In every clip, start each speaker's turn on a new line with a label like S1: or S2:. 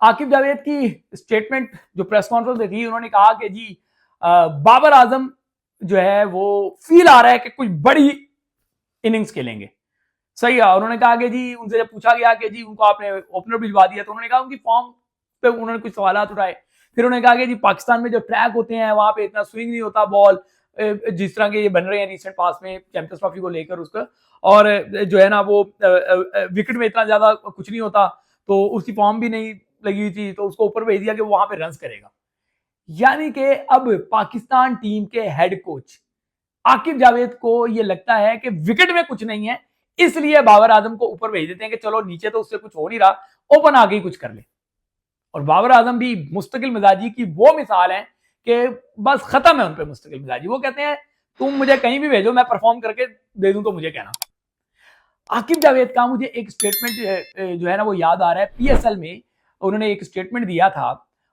S1: आकिब जावेद की स्टेटमेंट जो press conference में थी, उन्होंने कहा कि जी बाबर आजम जो है वो फील आ रहा है कि कुछ बड़ी इनिंग्स खेलेंगे। सही है। उन्होंने कहा कि जी उनसे जब पूछा गया कि जी उनको आपने ओपनर भिजवा दिया, तो उन्होंने कहा उनकी फॉर्म पे उन्होंने कुछ सवाल उठाए। फिर उन्होंने कहा कि जी पाकिस्तान में जो ट्रैक होते हैं वहां पे इतना स्विंग नहीं होता बॉल, जिस तरह के ये बन रहे हैं रिसेंट पास में चैंपियंस ट्रॉफी को लेकर उसका, और जो है ना वो विकेट में इतना ज्यादा कुछ नहीं होता, तो उसकी फॉर्म भी नहीं लगी हुई थी, तो उसको ऊपर भेज दिया कि वो वहां पे रन करेगा। यानी कि अब पाकिस्तान टीम के हेड कोच आकिब जावेद को यह लगता है कि विकेट में कुछ नहीं है, इसलिए बाबर आजम को ऊपर भेज देते हैं कि चलो नीचे तो उससे कुछ हो नहीं रहा, ओपन आगे ही कुछ कर ले। और बाबर आजम भी मुस्तकिल मिजाजी की वो मिसाल है कि बस खत्म है उन पे मुस्तकिल मिजाजी। वो कहते हैं तुम मुझे कहीं भी भेजो, मैं परफॉर्म करके दे दूं तो मुझे कहना। आकिब जावेद का मुझे एक स्टेटमेंट जो है ना वो याद आ रहा है। पीएसएल में उन्होंने एक स्टेटमेंट दिया था,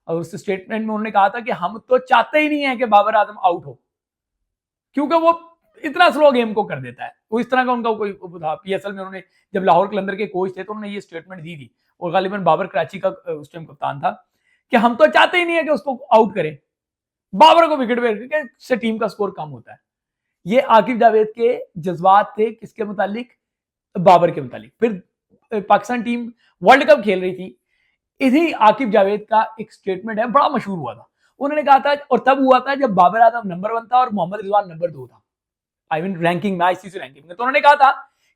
S1: और उस स्टेटमेंट में उन्होंने कहा था कि हम तो चाहते ही नहीं है कि बाबर आजम आउट हो, क्योंकि वो इतना स्लो गेम को कर देता है। वो इस तरह का उनका कोई था। पीएसएल में उन्होंने जब लाहौर कलंदर के कोच थे तो उन्होंने ये स्टेटमेंट दी थी, और गालिबन बाबर कराची का उस टाइम कप्तान था, कि हम तो चाहते ही नहीं है कि उसको आउट करें, बाबर को विकेट पे से टीम का स्कोर कम होता है। ये आकिब जावेद के जज्बात थे किसके मुतालिक? बाबर के मुतालिक। फिर पाकिस्तान टीम वर्ल्ड कप खेल रही थी, इसी आकिब जावेद का एक स्टेटमेंट है, बड़ा मशहूर हुआ था। उन्होंने कहा था, और तब हुआ था जब बाबर आजम नंबर 1 था और मोहम्मद रिजवान नंबर 2 था, आई मीन रैंकिंग में, आईसीसी रैंकिंग में। तो उन्होंने कहा था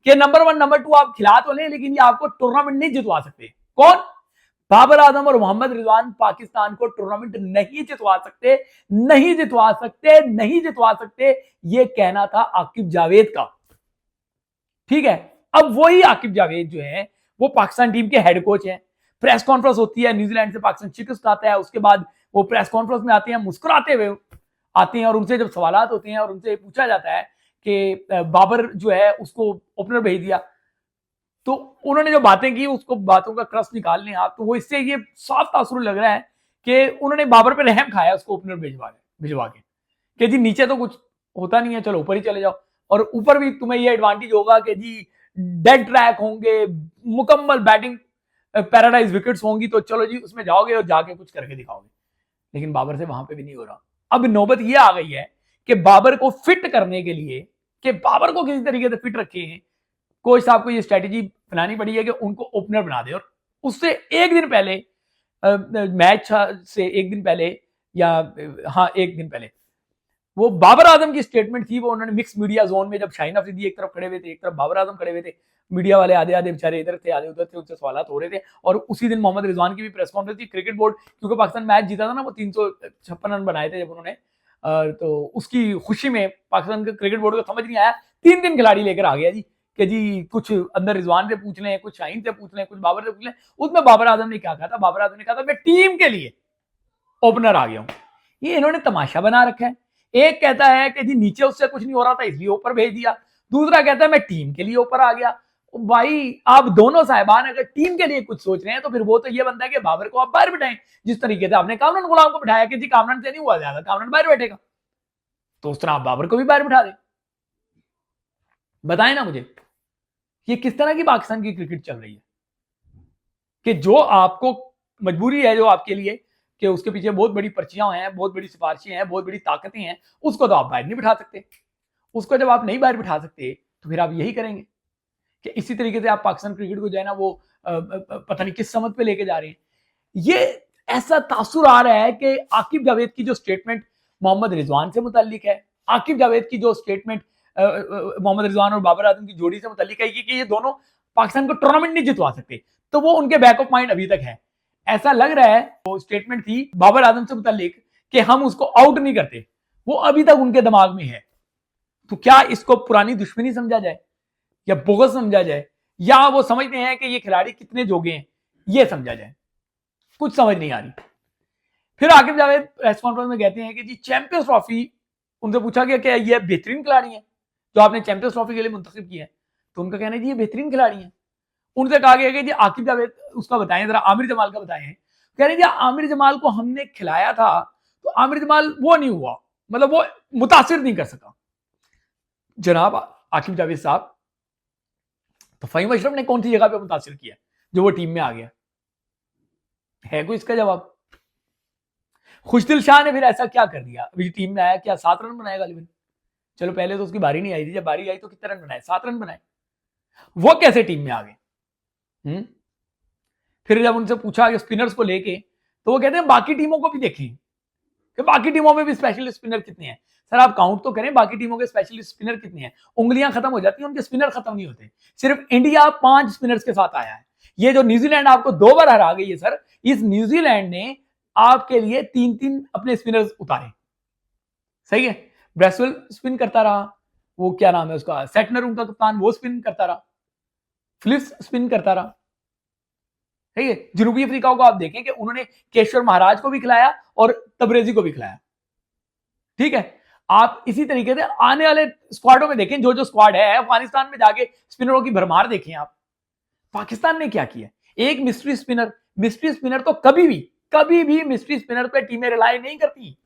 S1: कि नंबर 1 नंबर 2 आप खिला तो लें, लेकिन ये आपको टूर्नामेंट नहीं जितवा सकते। कौन? बाबर आजम और मोहम्मद रिजवान पाकिस्तान को टूर्नामेंट नहीं जितवा सकते, नहीं जितवा सकते, नहीं जितवा सकते, ये कहना था आकिब जावेद का। ठीक है। अब वही आकिब जावेद जो है वो पाकिस्तान टीम के हेड कोच हैं। प्रेस कॉन्फ्रेंस होती है, न्यूजीलैंड से पाकिस्तान शिकस्त आता है, उसके बाद वो प्रेस कॉन्फ्रेंस में आते हैं, मुस्कुराते हुए आते हैं, और उनसे जब सवाल होते हैं और उनसे पूछा जाता है कि बाबर जो है उसको ओपनर भेज दिया, तो उन्होंने जो बातें की उसको बातों का क्रस निकाल लें आप, तो वो इससे ये साफ तासुर लग रहा है कि उन्होंने बाबर पे रहम खाया उसको ओपनर भिजवा के कि जी नीचे तो कुछ होता नहीं है, चलो ऊपर ही चले जाओ, और ऊपर भी तुम्हें ये एडवांटेज होगा कि जी डेड ट्रैक होंगे, मुकम्मल बैटिंग पैराडाइज विकेट्स होंगी, तो चलो जी उसमें जाओगे और जाके कुछ करके दिखाओगे। लेकिन बाबर से वहां पे भी नहीं हो रहा। अब नौबत ये आ गई है कि बाबर को फिट करने के लिए, कि बाबर को किसी तरीके से फिट रखे हैं, कोच साहब को ये स्ट्रेटेजी बनानी पड़ी है कि उनको ओपनर बना दे, और उससे एक दिन पहले, मैच से एक दिन पहले, या हाँ एक दिन पहले, वो बाबर आजम की स्टेटमेंट थी। वो उन्होंने मिक्स मीडिया जोन में, जब शाहीन अफरीदी एक तरफ खड़े हुए थे, एक तरफ बाबर आजम खड़े हुए थे, मीडिया वाले आधे आधे बेचारे इधर थे आधे उधर थे, उनसे सवाल हो रहे थे। और उसी दिन मोहम्मद रिजवान की भी प्रेस कॉन्फ्रेंस थी। क्रिकेट बोर्ड, क्योंकि पाकिस्तान मैच जीता था ना, वो 356 रन बनाए थे जब उन्होंने, तो उसकी खुशी में पाकिस्तान के क्रिकेट बोर्ड को समझ नहीं आया, 3 खिलाड़ी लेकर आ गया जी कि जी कुछ अंदर रिजवान से पूछ लें, कुछ शाहीन से पूछ लें, कुछ बाबर से पूछ लें। उसमें बाबर आजम ने क्या कहा था? बाबर आजम ने कहा था मैं टीम के लिए ओपनर आ गया हूं। ये इन्होंने तमाशा बना रखा है। एक कहता है कि जी नीचे उससे कुछ नहीं हो रहा था इसलिए ऊपर भेज दिया, दूसरा कहता है मैं टीम के लिए ऊपर आ गया। भाई आप दोनों साहिबान अगर टीम के लिए कुछ सोच रहे हैं तो फिर वो तो ये बनता है कि बाबर को आप बाहर बिठाएं, जिस तरीके से आपने कामरान गुलाम को बिठाया कि जी कामरान से नहीं हुआ ज्यादा, कामरान बाहर बैठेगा, तो उस तरह आप बाबर को भी बाहर बिठा दें। बताएं ना मुझे, ये किस तरह की पाकिस्तान की क्रिकेट चल रही है कि जो आपको मजबूरी है जो आपके लिए कि उसके पीछे बहुत बड़ी पर्चियां हैं, बहुत बड़ी सिफारिशें हैं, बहुत बड़ी ताकतें हैं, उसको तो आप बाहर नहीं बिठा सकते। उसको जब आप नहीं बाहर बिठा सकते तो फिर आप यही करेंगे कि इसी तरीके से आप पाकिस्तान क्रिकेट को जो है ना वो पता नहीं किस समझ पे लेके जा रहे हैं। ये ऐसा तासुर आ रहा है कि आकिब जावेद की जो स्टेटमेंट मोहम्मद रिजवान से मुतालिक है, आकिब जावेद की जो स्टेटमेंट मोहम्मद रिजवान और बाबर आजम की जोड़ी से मुतालिक है कि ये दोनों पाकिस्तान को टूर्नामेंट नहीं जितवा सकते, तो वो उनके बैक ऑफ माइंड अभी तक है। ऐसा लग रहा है वो स्टेटमेंट थी बाबर आजम से मुतालिक कि हम उसको आउट नहीं करते, वो अभी तक उनके दिमाग में है। तो क्या इसको पुरानी दुश्मनी समझा जाए, या बोगस समझा जाए, या वो समझते हैं कि ये खिलाड़ी कितने जोगे हैं, ये समझा जाए? कुछ समझ नहीं आ रही। फिर आकिब जावेद प्रेस कॉन्फ्रेंस में कहते हैं कि जी चैंपियंस ट्रॉफी, उनसे पूछा गया कि ये बेहतरीन खिलाड़ी हैं जो आपने चैंपियंस ट्रॉफी के लिए मुंतखब किया है, तो उनका कहना है जी ये बेहतरीन खिलाड़ी हैं। उनसे कहा गया कि जी आकिब जावेद उसका बताएं, जरा आमिर जमाल का बताएं। कह रहे जी आमिर जमाल को हमने खिलाया था तो आमिर जमाल वो नहीं हुआ, मतलब वो मुतासिर नहीं कर सका। जनाब आकिब जावेद साहब, तो फहीम अशरफ ने कौन सी जगह पे मुतासिर किया जो वो टीम में आ गया? है कोई इसका जवाब? खुशदिल शाह ने फिर ऐसा क्या कर दिया? अभी टीम में आया, क्या 7 रन बनाए गालिबन? चलो पहले तो उसकी बारी नहीं आई थी, जब बारी आई तो कितने रन बनाए? 7 रन बनाए। वो कैसे टीम में आ गए? फिर जब उनसे पूछा कि स्पिनर्स को लेके, तो वो कहते हैं बाकी टीमों को भी देखिए कि बाकी टीमों में भी स्पेशलिस्ट स्पिनर कितने हैं। सर आप काउंट तो करें, बाकी टीमों के स्पेशलिस्ट स्पिनर कितने हैं? उंगलियां खत्म हो जाती हैं, उनके स्पिनर खत्म नहीं होते। सिर्फ इंडिया 5 स्पिनर्स के साथ आया है। ये जो न्यूजीलैंड आपको 2 बार हरा गई है सर, इस न्यूजीलैंड ने आपके लिए 3-3 अपने स्पिनर्स उतारे। सही है, ब्रेसवेल स्पिन करता रहा, वो क्या नाम है उसका, सेटनर उनका कप्तान, वो स्पिन करता रहा, फिलिप्स स्पिन करता रहा। ठीक है, जनूबी अफ्रीका को आप देखें कि उन्होंने केशवर महाराज को भी खिलाया और तबरेजी को भी खिलाया। ठीक है, आप इसी तरीके से आने वाले स्क्वाडों में देखें, जो जो स्क्वाड है अफगानिस्तान में जाके स्पिनरों की भरमार देखें आप। पाकिस्तान ने क्या किया? एक मिस्ट्री स्पिनर तो कभी भी मिस्ट्री स्पिनर पे टीमें रिलाई नहीं करती,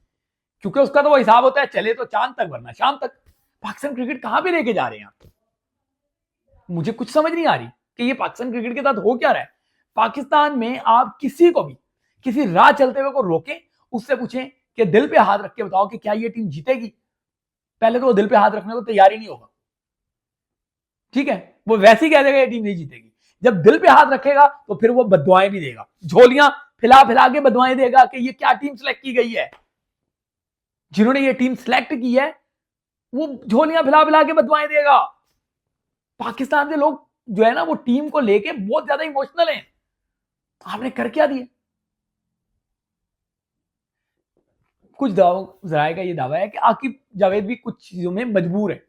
S1: क्योंकि उसका तो वो हिसाब होता है चले तो चांद तक वरना शाम तक। पाकिस्तान क्रिकेट कहां पे लेके जा रहे हैं आप? मुझे कुछ समझ नहीं आ रही कि ये पाकिस्तान क्रिकेट के साथ हो क्या रहा है। पाकिस्तान में आप किसी को भी किसी राह चलते हुए को रोकें, उससे पूछें कि दिल पे हाथ रख के बताओ कि क्या ये टीम जीतेगी, पहले तो वो दिल पे हाथ रखने को तैयार ही नहीं होगा। ठीक है, वो वैसे ही कह देगा ये टीम नहीं जीतेगी। जब दिल पे हाथ रखेगा तो फिर वो बददुआएं भी देगा, झोलियां फैला फैला के बददुआएं देगा कि ये क्या टीम सेलेक्ट की गई है। जिन्होंने ये टीम सेलेक्ट की है वो झोलियां फैला फैला के बददुआएं देगा। पाकिस्तान के लोग जो है ना, वो टीम को लेके बहुत ज्यादा इमोशनल हैं। आपने कर क्या दिया? कुछ जराये का ये दावा है कि आकिब जावेद भी कुछ चीजों में मजबूर है।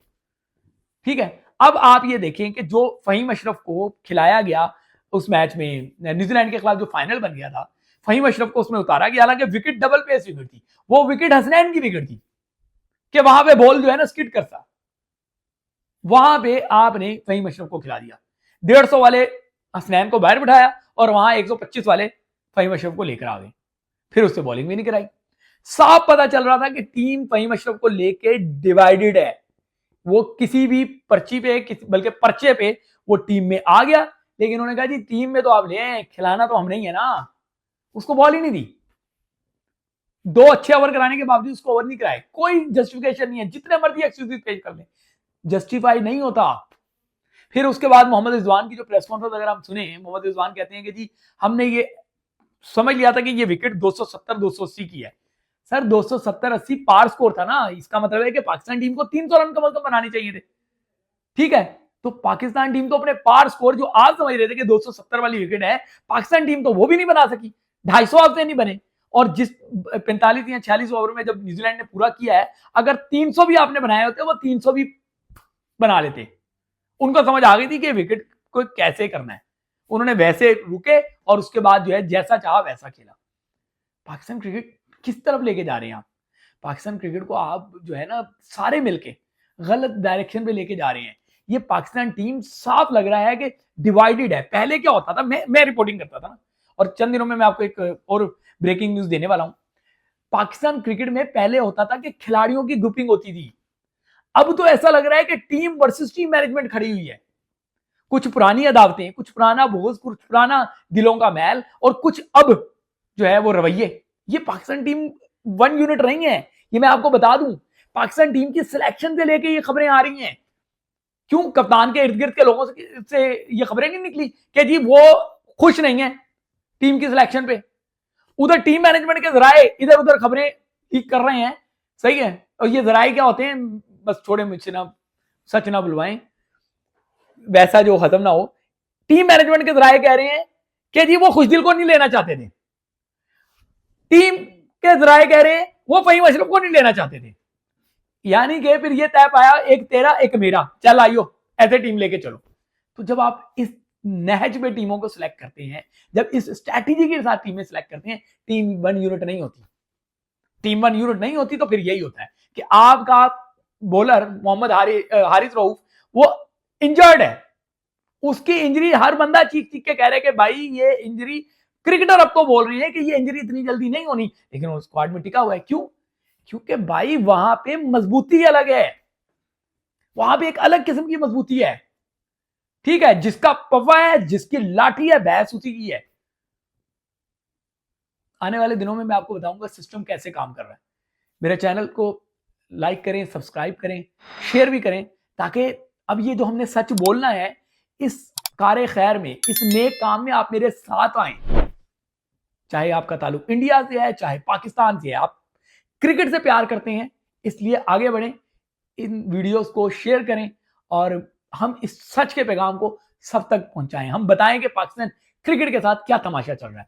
S1: ठीक है, अब आप ये देखें कि जो फहीम अशरफ को खिलाया गया उस मैच में न्यूजीलैंड के खिलाफ जो फाइनल बन गया था, फहीम अशरफ को उसमें उतारा गया, हालांकि विकेट डबल पेस विकेट थी, वो विकेट हसनैन की विकेट थी कि वहां पे बॉल जो है ना स्किड करता, वहां पे आपने फहीम अशरफ को खिला दिया। 150 वाले हसनैन को बाहर बिठाया और वहां 125 वाले फहीम अशरफ को लेकर आ गए, फिर उससे बॉलिंग भी नहीं कराई। साफ पता चल रहा था कि टीम फहीम अशरफ को लेके डिवाइडेड है। वो किसी भी पर्ची पे बल्कि पर्चे पे वो टीम में आ गया, लेकिन उन्होंने कहा जी टीम में तो आप ले आए, खिलाना तो हम नहीं है ना। उसको बॉल ही नहीं दी, 2 अच्छे ओवर कराने के बावजूद उसको ओवर नहीं कराए। कोई जस्टिफिकेशन नहीं है, जितने मर्जी एक्सक्यूज पेश कर ले, जस्टिफाई नहीं होता। फिर उसके बाद मोहम्मद रिजवान की जो प्रेस कॉन्फ्रेंस अगर हम सुने, मोहम्मद रिजवान कहते हैं कि जी हमने ये समझ लिया था कि ये विकेट 270-280 की है। सर 270-80 पार स्कोर था ना, इसका मतलब है कि पाकिस्तान टीम को 300 रन कम से कम बनाने चाहिए थे। ठीक है, तो पाकिस्तान टीम तो अपने पार स्कोर जो आप समझ रहे थे कि 270 वाली विकेट है, पाकिस्तान टीम तो वो भी नहीं बना सकी, 250 आपसे नहीं बने। और जिस 45 या 46 ओवर में जब न्यूजीलैंड ने पूरा किया है, अगर 300 भी आपने बनाए होते वो 300 भी बना लेते। उनको समझ आ गई थी कि विकेट को कैसे करना है, उन्होंने वैसे रुके और उसके बाद जो है जैसा चाहा वैसा खेला। पाकिस्तान क्रिकेट किस तरफ लेके जा रहे हैं आप? पाकिस्तान क्रिकेट को आप जो है ना सारे मिलके गलत डायरेक्शन पे लेके जा रहे हैं। ये पाकिस्तान टीम साफ लग रहा है कि डिवाइडेड है। पहले क्या होता था, मैं रिपोर्टिंग करता था ना, और चंद दिनों में मैं आपको एक और ब्रेकिंग न्यूज देने वाला हूं। पाकिस्तान क्रिकेट में पहले होता था कि खिलाड़ियों की ग्रुपिंग होती थी, अब तो ऐसा लग रहा है कि टीम वर्सेस टीम मैनेजमेंट खड़ी हुई है। कुछ पुरानी अदावतें, कुछ पुराना बोझ, कुछ पुराना दिलों का मैल, और कुछ अब जो है वो रवैये। ये पाकिस्तान टीम वन यूनिट नहीं है। ये मैं आपको बता दूं, पाकिस्तान टीम की सिलेक्शन से लेके ये खबरें आ रही हैं। क्यों कप्तान के इर्द गिर्द के लोगों से ये खबरें नहीं निकली कि जी वो खुश नहीं है टीम की सिलेक्शन पे? उधर टीम मैनेजमेंट के जराए इधर उधर खबरें लीक कर रहे हैं। सही है, और ये जराए क्या होते हैं, बस छोड़े मुझसे ना, सच ना बुलवाएं, वैसा जो खत्म ना हो। टीम मैनेजमेंट के जराए कह रहे हैं कि जी वो खुशदिल को नहीं लेना चाहते थे, टीम के जराए कह रहे हैं वो फहीम अशरफ को नहीं लेना चाहते थे। यानी कि फिर ये तय पाया, एक तेरा एक मेरा, चल आइयो ऐसे टीम लेके चलो। तो जब आप इस नहज पे टीमों को सिलेक्ट करते हैं, जब इस स्ट्रैटेजी के साथ टीमें सिलेक्ट करते हैं, टीम वन यूनिट नहीं होती। टीम वन यूनिट नहीं होती तो फिर यही होता है कि आपका बॉलर मोहम्मद हारिस रऊफ वो इंजर्ड है, उसकी इंजरी हर बंदा चीख चीख के कह रहे कि भाई ये इंजरी, क्रिकेटर अब तो बोल रही है कि ये इंजरी इतनी जल्दी नहीं होनी, लेकिन वो स्क्वाड में टिका हुआ है। क्यों? क्योंकि भाई वहां पे मजबूती अलग है, वहां पे एक अलग किस्म की मजबूती है। ठीक है, जिसका पवा है, जिसकी लाठी है, बहस उसी की है। आने वाले दिनों में मैं आपको बताऊंगा सिस्टम कैसे काम कर रहा है। मेरे चैनल को लाइक करें, सब्सक्राइब करें, शेयर भी करें, ताकि अब ये जो हमने सच बोलना है, इस कारे खैर में, इस नेक काम में आप मेरे साथ आए। चाहे आपका ताल्लुक इंडिया से है, चाहे पाकिस्तान से है, आप क्रिकेट से प्यार करते हैं, इसलिए आगे बढ़ें, इन वीडियोस को शेयर करें और हम इस सच के पैगाम को सब तक पहुंचाएं। हम बताएं कि पाकिस्तान क्रिकेट के साथ क्या तमाशा चल रहा है।